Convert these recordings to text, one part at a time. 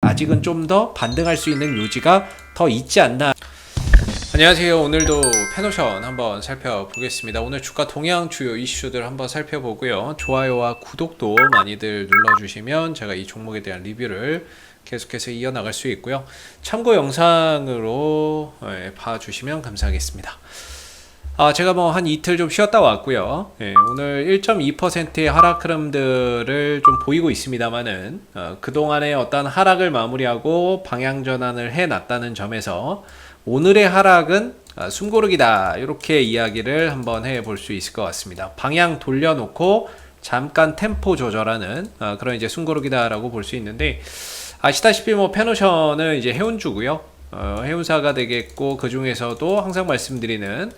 아직은 좀 더 반등할 수 있는 요지가 더 있지 않나. 안녕하세요. 오늘도 페노션 한번 살펴보겠습니다. 오늘 주가 동향 주요 이슈들 한번 살펴보고요. 좋아요와 구독도 많이들 눌러주시면 제가 이 종목에 대한 리뷰를 계속해서 이어나갈 수 있고요. 참고 영상으로 봐주시면 감사하겠습니다. 제가 한 이틀 좀 쉬었다 왔고요. 오늘 1.2%의 하락 흐름들을 좀 보이고 있습니다만은 그동안의 어떤 하락을 마무리하고 방향 전환을 해놨다는 점에서 오늘의 하락은 숨고르기다, 이렇게 이야기를 한번 해볼 수 있을 것 같습니다. 방향 돌려놓고 잠깐 템포 조절하는 그런 이제 숨고르기다라고 볼 수 있는데, 아시다시피 페노션은 이제 해운주고요. 해운사가 되겠고, 그 중에서도 항상 말씀드리는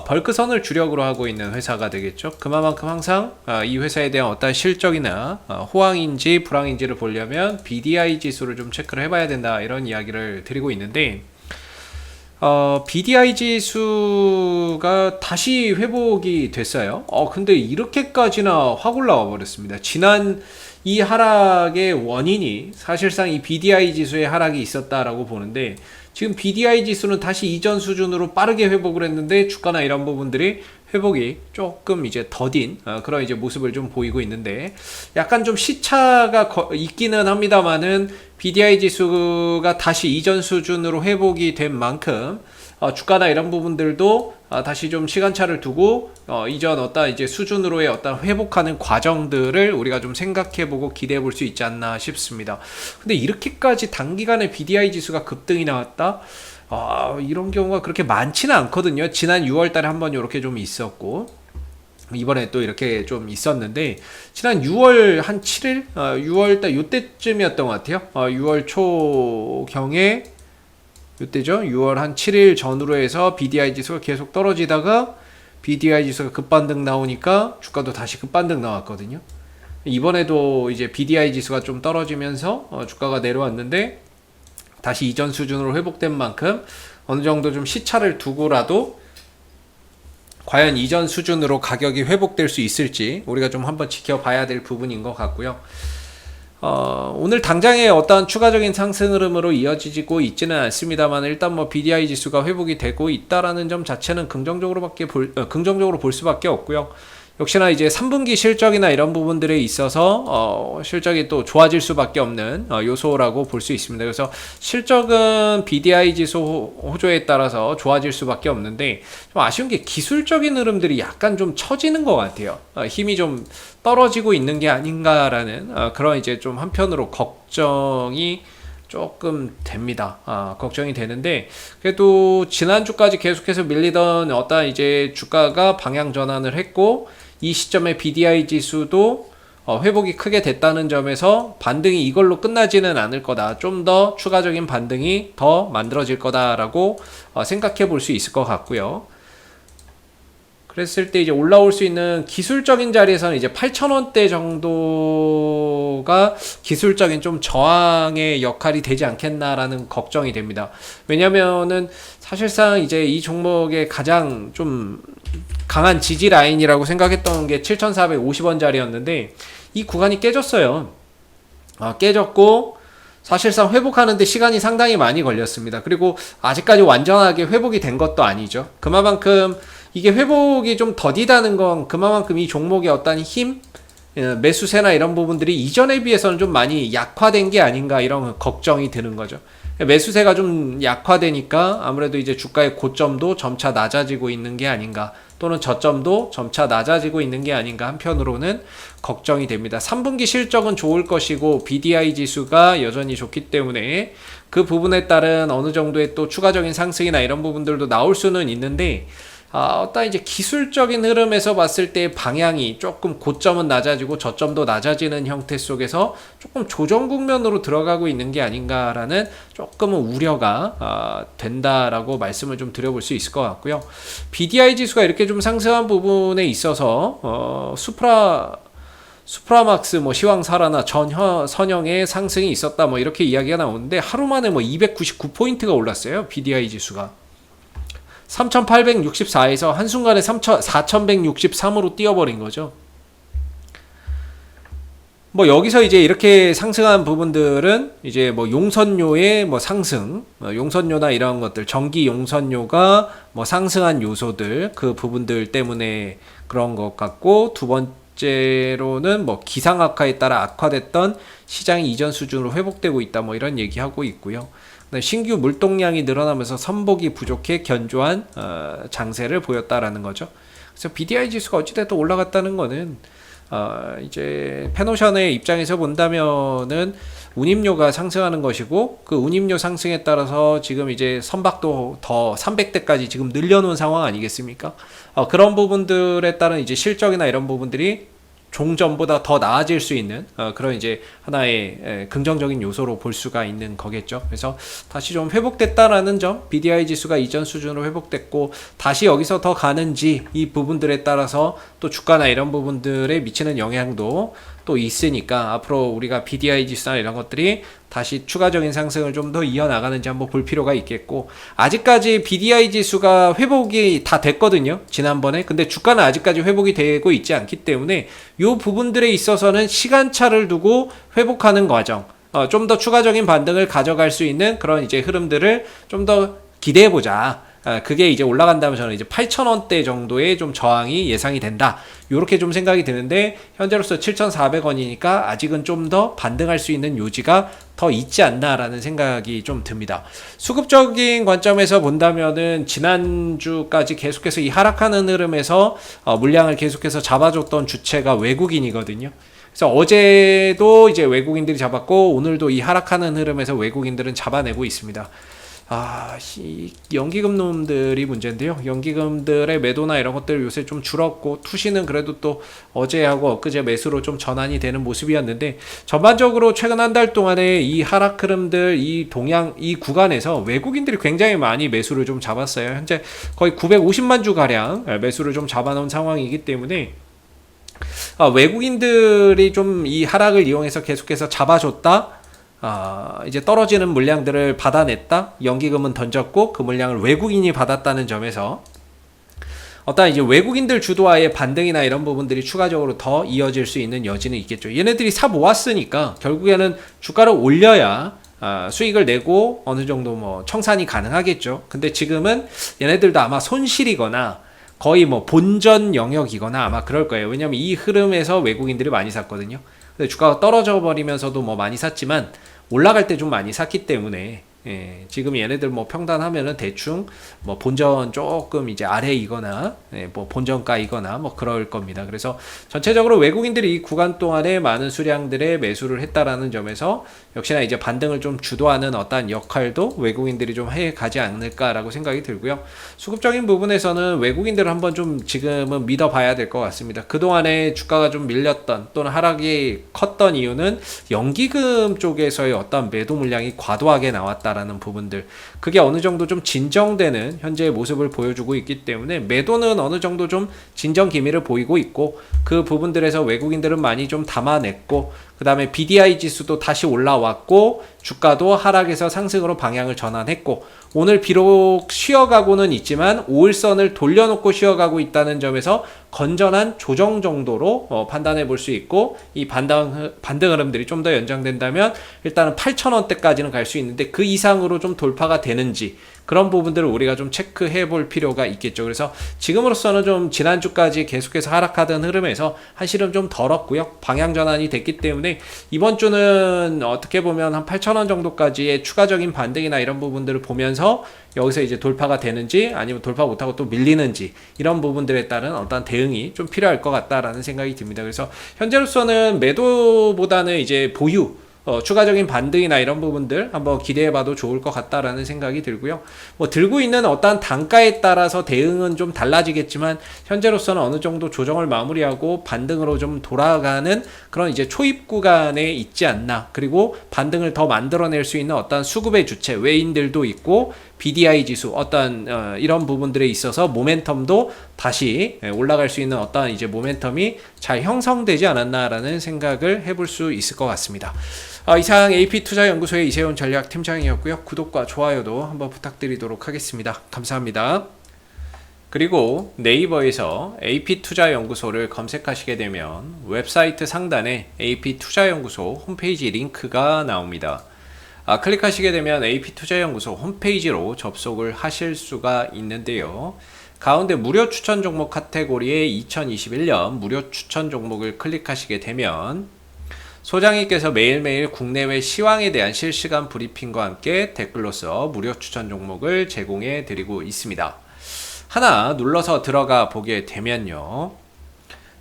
벌크선을 주력으로 하고 있는 회사가 되겠죠. 그만큼 항상 이 회사에 대한 어떤 실적이나 호황인지 불황인지를 보려면 BDI 지수를 좀 체크를 해봐야 된다, 이런 이야기를 드리고 있는데, BDI 지수가 다시 회복이 됐어요. 근데 이렇게까지나 확 올라와 버렸습니다. 지난 이 하락의 원인이 사실상 이 BDI 지수의 하락이 있었다라고 보는데, 지금 BDI 지수는 다시 이전 수준으로 빠르게 회복을 했는데 주가나 이런 부분들이 회복이 조금 이제 더딘 그런 이제 모습을 좀 보이고 있는데, 약간 좀 시차가 있기는 합니다만은 BDI 지수가 다시 이전 수준으로 회복이 된 만큼 주가나 이런 부분들도 다시 좀 시간차를 두고 이전 어떤 이제 수준으로의 어떤 회복하는 과정들을 우리가 좀 생각해보고 기대해볼 수 있지 않나 싶습니다. 근데 이렇게까지 단기간에 BDI 지수가 급등이 나왔다? 이런 경우가 그렇게 많지는 않거든요. 지난 6월달에 한번 이렇게 좀 있었고, 이번에 또 이렇게 좀 있었는데, 지난 6월 한 7일? 6월달 요때쯤이었던 것 같아요. 6월 초경에 요때죠. 6월 한 7일 전후로 해서 BDI 지수가 계속 떨어지다가 BDI 지수가 급반등 나오니까 주가도 다시 급반등 나왔거든요. 이번에도 이제 BDI 지수가 좀 떨어지면서 주가가 내려왔는데, 다시 이전 수준으로 회복된 만큼 어느 정도 좀 시차를 두고라도 과연 이전 수준으로 가격이 회복될 수 있을지 우리가 좀 한번 지켜봐야 될 부분인 것 같고요. 오늘 당장의 어떤 추가적인 상승 흐름으로 이어지고 있지는 않습니다만, 일단 BDI 지수가 회복이 되고 있다라는 점 자체는 긍정적으로 볼 수밖에 없고요. 역시나 이제 3분기 실적이나 이런 부분들에 있어서 실적이 또 좋아질 수밖에 없는 요소라고 볼 수 있습니다. 그래서 실적은 BDI 지수 호조에 따라서 좋아질 수밖에 없는데, 좀 아쉬운 게 기술적인 흐름들이 약간 좀 처지는 것 같아요. 힘이 좀 떨어지고 있는 게 아닌가라는 그런 이제 좀 한편으로 걱정이 조금 됩니다. 걱정이 되는데, 그래도 지난주까지 계속해서 밀리던 어떤 이제 주가가 방향 전환을 했고, 이 시점에 BDI 지수도 회복이 크게 됐다는 점에서 반등이 이걸로 끝나지는 않을 거다, 좀 더 추가적인 반등이 더 만들어질 거다라고 생각해 볼 수 있을 것 같고요. 그랬을 때 이제 올라올 수 있는 기술적인 자리에서는 이제 8,000원대 정도가 기술적인 좀 저항의 역할이 되지 않겠나라는 걱정이 됩니다. 왜냐면은 사실상 이제 이 종목의 가장 좀 강한 지지 라인이라고 생각했던 게 7,450원짜리였는데 이 구간이 깨졌어요. 깨졌고 사실상 회복하는데 시간이 상당히 많이 걸렸습니다. 그리고 아직까지 완전하게 회복이 된 것도 아니죠. 그만큼 이게 회복이 좀 더디다는 건 그만큼 이 종목의 어떤 힘, 매수세나 이런 부분들이 이전에 비해서는 좀 많이 약화된 게 아닌가, 이런 걱정이 드는 거죠. 매수세가 좀 약화되니까 아무래도 이제 주가의 고점도 점차 낮아지고 있는 게 아닌가, 또는 저점도 점차 낮아지고 있는 게 아닌가, 한편으로는 걱정이 됩니다. 3분기 실적은 좋을 것이고 BDI 지수가 여전히 좋기 때문에 그 부분에 따른 어느 정도의 또 추가적인 상승이나 이런 부분들도 나올 수는 있는데, 어떤 이제 기술적인 흐름에서 봤을 때 방향이 조금 고점은 낮아지고 저점도 낮아지는 형태 속에서 조금 조정 국면으로 들어가고 있는 게 아닌가라는 조금은 우려가 된다라고 말씀을 좀 드려볼 수 있을 것 같고요. BDI 지수가 이렇게 좀 상승한 부분에 있어서 수프라막스 시황사라나 선형의 상승이 있었다 이렇게 이야기가 나오는데, 하루 만에 299포인트가 올랐어요. BDI 지수가 3864에서 한순간에 4163으로 뛰어버린 거죠. 뭐 여기서 이제 이렇게 상승한 부분들은 이제 뭐 용선료의 뭐 상승, 용선료나 이런 것들, 전기 용선료가 뭐 상승한 요소들, 그 부분들 때문에 그런 것 같고, 두 번째로는 뭐 기상 악화에 따라 악화됐던 시장이 이전 수준으로 회복되고 있다, 뭐 이런 얘기하고 있고요. 신규 물동량이 늘어나면서 선복이 부족해 견조한 장세를 보였다라는 거죠. 그래서 BDI 지수가 어찌됐든 올라갔다는 거는 이제 페노션의 입장에서 본다면은 운임료가 상승하는 것이고, 그 운임료 상승에 따라서 지금 이제 선박도 더 300대까지 지금 늘려놓은 상황 아니겠습니까? 그런 부분들에 따른 이제 실적이나 이런 부분들이 종전보다 더 나아질 수 있는 그런 이제 하나의 긍정적인 요소로 볼 수가 있는 거겠죠. 그래서 다시 좀 회복됐다라는 점, BDI 지수가 이전 수준으로 회복됐고 다시 여기서 더 가는지, 이 부분들에 따라서 또 주가나 이런 부분들에 미치는 영향도 또 있으니까 앞으로 우리가 BDI 지수나 이런 것들이 다시 추가적인 상승을 좀 더 이어나가는지 한번 볼 필요가 있겠고, 아직까지 BDI 지수가 회복이 다 됐거든요, 지난번에. 근데 주가는 아직까지 회복이 되고 있지 않기 때문에 이 부분들에 있어서는 시간차를 두고 회복하는 과정, 좀 더 추가적인 반등을 가져갈 수 있는 그런 이제 흐름들을 좀 더 기대해보자. 그게 이제 올라간다면 저는 이제 8,000원대 정도의 좀 저항이 예상이 된다, 요렇게 좀 생각이 드는데, 현재로서 7,400원이니까 아직은 좀 더 반등할 수 있는 요지가 더 있지 않나라는 생각이 좀 듭니다. 수급적인 관점에서 본다면은 지난주까지 계속해서 이 하락하는 흐름에서 물량을 계속해서 잡아줬던 주체가 외국인이거든요. 그래서 어제도 이제 외국인들이 잡았고, 오늘도 이 하락하는 흐름에서 외국인들은 잡아내고 있습니다. 이 연기금 놈들이 문제인데요. 연기금들의 매도나 이런 것들 요새 좀 줄었고, 투시는 그래도 또 어제하고 엊그제 매수로 좀 전환이 되는 모습이었는데, 전반적으로 최근 한 달 동안에 이 하락 흐름들, 이 구간에서 외국인들이 굉장히 많이 매수를 좀 잡았어요. 현재 거의 950만 주 가량 매수를 좀 잡아놓은 상황이기 때문에 외국인들이 좀 이 하락을 이용해서 계속해서 잡아줬다, 이제 떨어지는 물량들을 받아냈다, 연기금은 던졌고 그 물량을 외국인이 받았다는 점에서 어떤 이제 외국인들 주도하에 반등이나 이런 부분들이 추가적으로 더 이어질 수 있는 여지는 있겠죠. 얘네들이 사 모았으니까 결국에는 주가를 올려야 수익을 내고 어느 정도 뭐 청산이 가능하겠죠. 근데 지금은 얘네들도 아마 손실이거나 거의 뭐 본전 영역이거나 아마 그럴 거예요. 왜냐면 이 흐름에서 외국인들이 많이 샀거든요. 근데 주가가 떨어져 버리면서도 뭐 많이 샀지만 올라갈 때 좀 많이 샀기 때문에, 지금 얘네들 뭐 평단하면은 대충 뭐 본전 조금 이제 아래이거나, 뭐 본전가이거나 뭐 그럴 겁니다. 그래서 전체적으로 외국인들이 이 구간 동안에 많은 수량들의 매수를 했다라는 점에서 역시나 이제 반등을 좀 주도하는 어떠한 역할도 외국인들이 좀 해 가지 않을까라고 생각이 들고요. 수급적인 부분에서는 외국인들을 한번 좀 지금은 믿어봐야 될 것 같습니다. 그동안에 주가가 좀 밀렸던 또는 하락이 컸던 이유는 연기금 쪽에서의 어떤 매도 물량이 과도하게 나왔다라는 부분들, 그게 어느 정도 좀 진정되는 현재의 모습을 보여주고 있기 때문에 매도는 어느 정도 좀 진정 기미를 보이고 있고, 그 부분들에서 외국인들은 많이 좀 담아냈고, 그 다음에 BDI 지수도 다시 올라왔고, 주가도 하락에서 상승으로 방향을 전환했고, 오늘 비록 쉬어가고는 있지만 5일선을 돌려놓고 쉬어가고 있다는 점에서 건전한 조정 정도로 판단해 볼 수 있고, 이 반등 흐름들이 좀 더 연장된다면 일단은 8,000원대까지는 갈 수 있는데 그 이상으로 좀 돌파가 되는지, 그런 부분들을 우리가 좀 체크해 볼 필요가 있겠죠. 그래서 지금으로서는 좀 지난주까지 계속해서 하락하던 흐름에서 한시름 좀 덜었고요. 방향 전환이 됐기 때문에 이번 주는 어떻게 보면 한 8,000원 정도까지의 추가적인 반등이나 이런 부분들을 보면서 여기서 이제 돌파가 되는지 아니면 돌파 못하고 또 밀리는지, 이런 부분들에 따른 어떤 대응이 좀 필요할 것 같다라는 생각이 듭니다. 그래서 현재로서는 매도보다는 이제 보유, 추가적인 반등이나 이런 부분들 한번 기대해봐도 좋을 것 같다라는 생각이 들고요. 뭐 들고 있는 어떠한 단가에 따라서 대응은 좀 달라지겠지만 현재로서는 어느 정도 조정을 마무리하고 반등으로 좀 돌아가는 그런 이제 초입 구간에 있지 않나. 그리고 반등을 더 만들어낼 수 있는 어떤 수급의 주체, 외인들도 있고 BDI 지수, 어떤 이런 부분들에 있어서 모멘텀도 다시 올라갈 수 있는 어떤 이제 모멘텀이 잘 형성되지 않았나라는 생각을 해볼 수 있을 것 같습니다. 이상 AP투자연구소의 이세훈 전략팀장이었고요. 구독과 좋아요도 한번 부탁드리도록 하겠습니다. 감사합니다. 그리고 네이버에서 AP투자연구소를 검색하시게 되면 웹사이트 상단에 AP투자연구소 홈페이지 링크가 나옵니다. 클릭하시게 되면 AP투자연구소 홈페이지로 접속을 하실 수가 있는데요. 가운데 무료 추천 종목 카테고리에 2021년 무료 추천 종목을 클릭하시게 되면 소장님께서 매일매일 국내외 시황에 대한 실시간 브리핑과 함께 댓글로서 무료 추천 종목을 제공해 드리고 있습니다. 하나 눌러서 들어가 보게 되면요.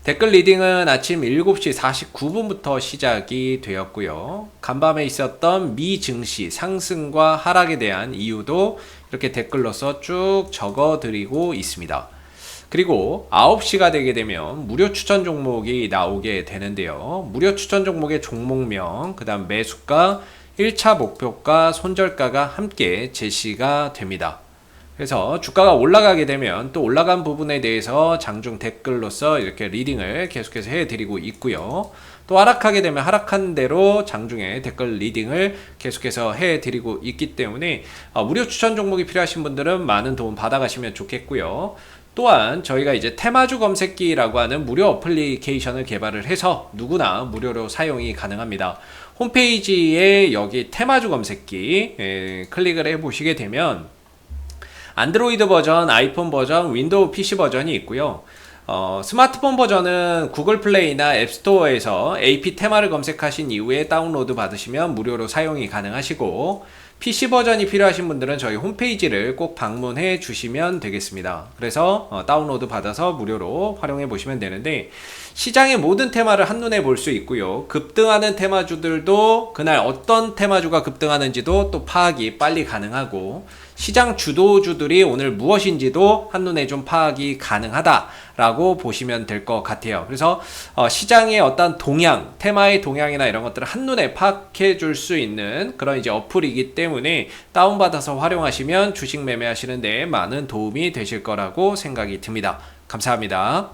댓글 리딩은 아침 7시 49분부터 시작이 되었고요. 간밤에 있었던 미 증시 상승과 하락에 대한 이유도 이렇게 댓글로서 쭉 적어 드리고 있습니다. 그리고 9시가 되게 되면 무료 추천 종목이 나오게 되는데요. 무료 추천 종목의 종목명, 그 다음 매수가, 1차 목표가, 손절가가 함께 제시가 됩니다. 그래서 주가가 올라가게 되면 또 올라간 부분에 대해서 장중 댓글로서 이렇게 리딩을 계속해서 해드리고 있고요. 또 하락하게 되면 하락한 대로 장중에 댓글 리딩을 계속해서 해드리고 있기 때문에 무료 추천 종목이 필요하신 분들은 많은 도움 받아가시면 좋겠고요. 또한 저희가 이제 테마주 검색기라고 하는 무료 어플리케이션을 개발을 해서 누구나 무료로 사용이 가능합니다. 홈페이지에 여기 테마주 검색기 클릭을 해 보시게 되면 안드로이드 버전, 아이폰 버전, 윈도우 PC 버전이 있고요. 스마트폰 버전은 구글 플레이나 앱스토어에서 AP 테마를 검색하신 이후에 다운로드 받으시면 무료로 사용이 가능하시고, PC 버전이 필요하신 분들은 저희 홈페이지를 꼭 방문해 주시면 되겠습니다. 그래서 다운로드 받아서 무료로 활용해 보시면 되는데, 시장의 모든 테마를 한눈에 볼 수 있고요. 급등하는 테마주들도 그날 어떤 테마주가 급등하는지도 또 파악이 빨리 가능하고, 시장 주도주들이 오늘 무엇인지도 한눈에 좀 파악이 가능하다라고 보시면 될 것 같아요. 그래서 시장의 어떤 동향, 테마의 동향이나 이런 것들을 한눈에 파악해 줄 수 있는 그런 이제 어플이기 때문에 다운받아서 활용하시면 주식 매매하시는 데 많은 도움이 되실 거라고 생각이 듭니다. 감사합니다.